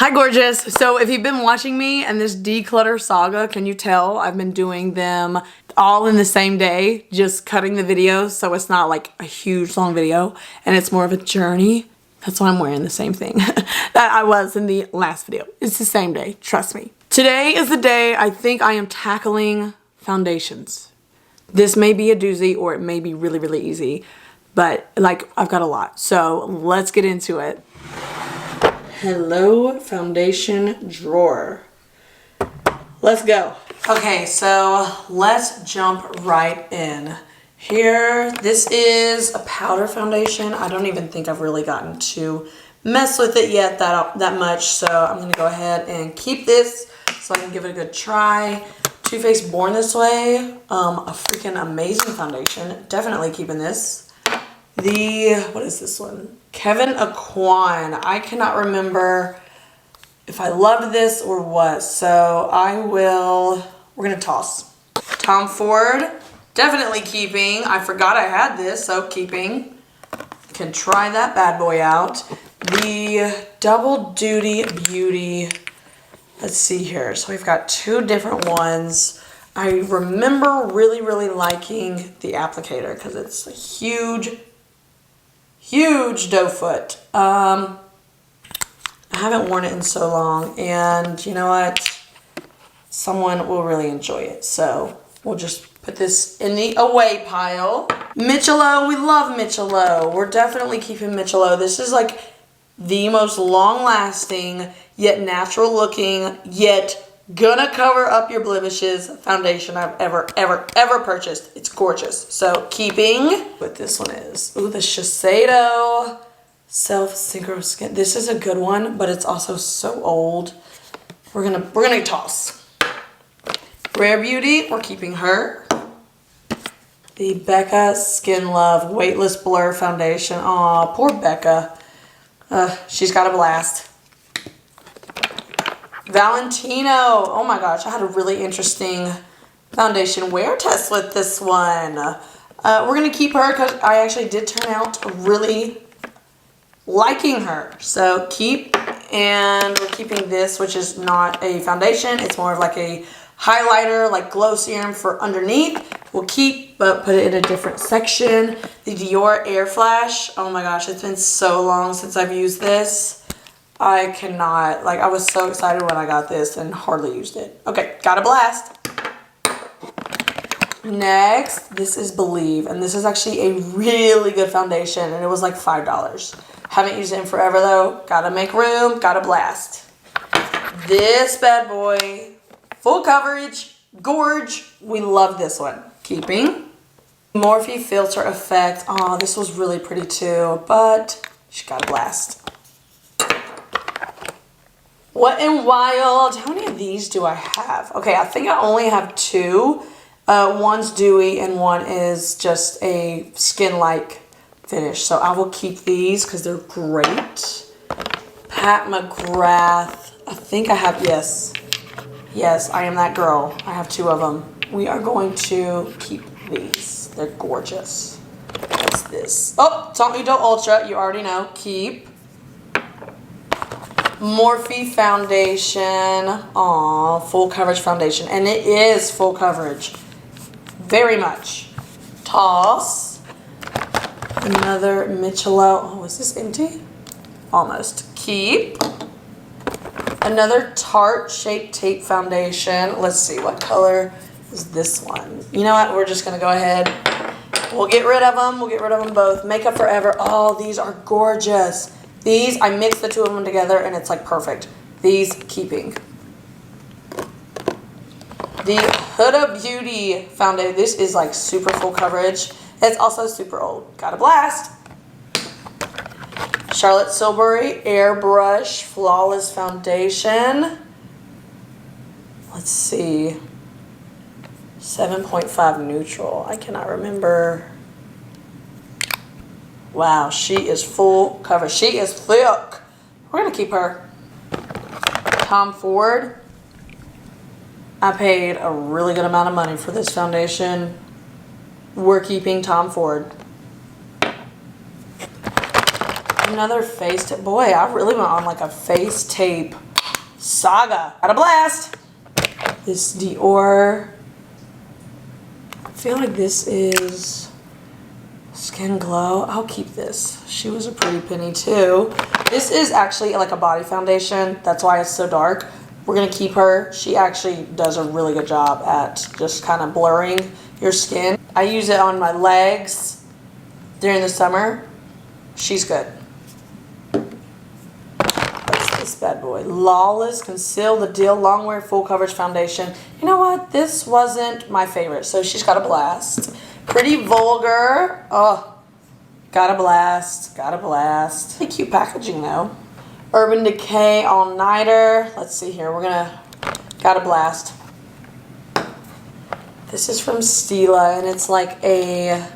Hi gorgeous. So if you've been watching me and this declutter saga, can you tell I've been doing them all in the same day, just cutting the videos so it's not like a huge long video and it's more of a journey. That's why I'm wearing the same thing that I was in the last video. It's the same day, trust me. Today is the day I think I am tackling foundations. This may be a doozy or it may be really, really easy, but like I've got a lot. So let's get into it. Hello, foundation drawer. Let's go. Okay, so let's jump right in. Here, this is a powder foundation. I don't even think I've really gotten to mess with it yet that much, so I'm gonna go ahead and keep this so I can give it a good try. Too Faced Born This Way, a freaking amazing foundation. Definitely keeping this. What is this one? Kevin Aquan. I cannot remember if I loved this or what, so we're gonna toss. Tom Ford, definitely keeping. I forgot I had this, so keeping. Can try that bad boy out. The Double Duty Beauty. Let's see here. So we've got two different ones. I remember really, really liking the applicator because it's a huge doe foot. I haven't worn it in so long, and you know what? Someone will really enjoy it. So we'll just put this in the away pile. Michelo, we love Michelo. We're definitely keeping Michelo. This is like the most long-lasting, yet natural-looking, yet gonna cover up your blemishes foundation I've ever purchased. It's gorgeous. So keeping what this one is. Ooh, the Shiseido Self Synchro Skin. This is a good one, but it's also so old. We're gonna toss. Rare Beauty, we're keeping her. The Becca Skin Love Weightless Blur Foundation. Aw, poor Becca. She's got a blast. Valentino. Oh my gosh, I had a really interesting foundation wear test with this one. We're going to keep her because I actually did turn out really liking her. So keep, and we're keeping this, which is not a foundation. It's more of like a highlighter, like glow serum for underneath. We'll keep, but put it in a different section. The Dior Air Flash. Oh my gosh, it's been so long since I've used this. I cannot, like I was so excited when I got this and hardly used it. Okay, got a blast. Next, this is Believe, and this is actually a really good foundation, and it was like $5. Haven't used it in forever though. Gotta make room, got a blast. This bad boy, full coverage, gorge. We love this one. Keeping. Morphe Filter Effect. Oh, this was really pretty too, but she got a blast. Wet n Wild. How many of these do I have? Okay, I think I only have two. One's dewy and one is just a skin-like finish. So I will keep these because they're great. Pat McGrath. I think I have, yes. Yes, I am that girl. I have two of them. We are going to keep these. They're gorgeous. What's this? Oh, Tommy Doe Ultra. You already know. Keep. Morphe Foundation. Aw, full coverage foundation. And it is full coverage. Very much. Toss. Another Michelo. Oh, is this empty? Almost. Keep. Another Tarte Shape Tape Foundation. Let's see, what color is this one? You know what? We're just going to go ahead. We'll get rid of them. We'll get rid of them both. Makeup Forever. Oh, these are gorgeous. These, I mixed the two of them together and it's like perfect. These, keeping. The Huda Beauty Foundation. This is like super full coverage. It's also super old. Got a blast. Charlotte Tilbury Airbrush Flawless Foundation. Let's see. 7.5 neutral. I cannot remember. Wow, she is full coverage. She is thick. We're going to keep her. Tom Ford. I paid a really good amount of money for this foundation. We're keeping Tom Ford. Another face tape. Boy, I really went on like a face tape Saga. Got a blast. This Dior. I feel like this is Skin Glow. I'll keep this. She was a pretty penny too. This is actually like a body foundation. That's why it's so dark. We're gonna keep her. She actually does a really good job at just kind of blurring your skin. I use it on my legs during the summer. She's good. What's this bad boy? Lawless Conceal the Deal Longwear Full Coverage Foundation. You know what? This wasn't my favorite, so she's got a blast. Pretty Vulgar. Oh, got a blast. Got a blast. Pretty cute packaging though. Urban Decay All Nighter. Let's see here. We're gonna got a blast. This is from Stila, and it's like a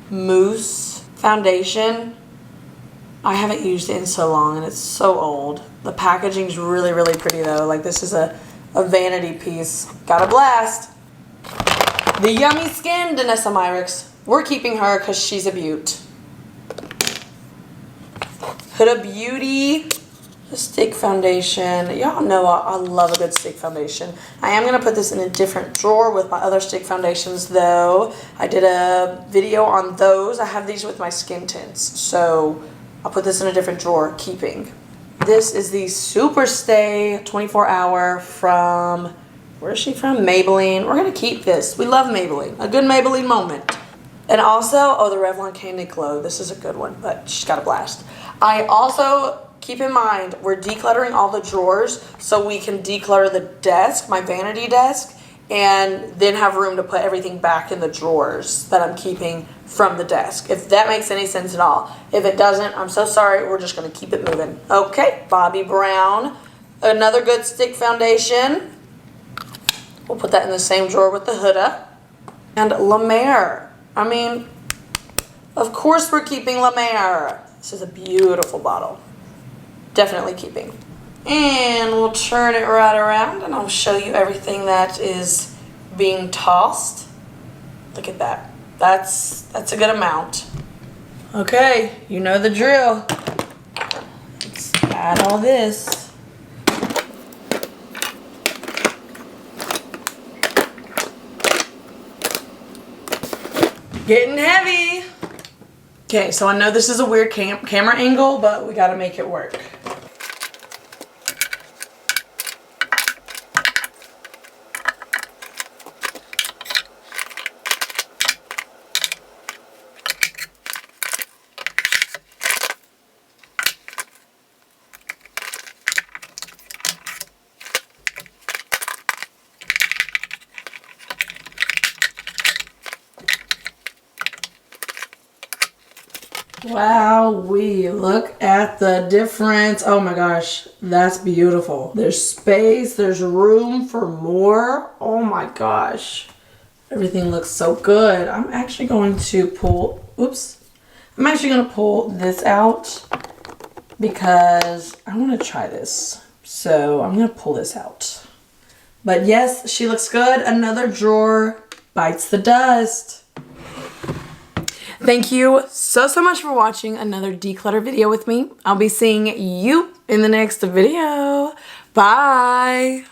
mousse foundation. I haven't used it in so long, and it's so old. The packaging's really, really pretty though. Like this is a vanity piece. Got a blast. The Yummy Skin Danessa Myricks. We're keeping her because she's a beaut. Huda Beauty, the stick foundation. Y'all know I love a good stick foundation. I am going to put this in a different drawer with my other stick foundations though. I did a video on those. I have these with my skin tints. So I'll put this in a different drawer, keeping. This is the Super Stay 24 Hour from, where is she from? Maybelline. We're going to keep this. We love Maybelline. A good Maybelline moment. And also, oh, the Revlon Candy Glow. This is a good one, but she's got a blast. I also, keep in mind, we're decluttering all the drawers so we can declutter the desk, my vanity desk, and then have room to put everything back in the drawers that I'm keeping from the desk. If that makes any sense at all. If it doesn't, I'm so sorry. We're just going to keep it moving. Okay, Bobbi Brown. Another good stick foundation. We'll put that in the same drawer with the Huda. And La Mer. I mean, of course we're keeping La Mer. This is a beautiful bottle. Definitely keeping. And we'll turn it right around and I'll show you everything that is being tossed. Look at that. That's a good amount. Okay, you know the drill. Let's add all this. Getting heavy. Okay, so I know this is a weird camera angle, but we gotta make it work. Wowee, look at the difference. Oh my gosh, that's beautiful. There's space, there's room for more. Oh my gosh. Everything looks so good. I'm actually going to pull, I'm actually going to pull this out because I want to try this. So I'm going to pull this out. But yes, she looks good. Another drawer bites the dust. Thank you so much for watching another declutter video with me. I'll be seeing you in the next video. Bye.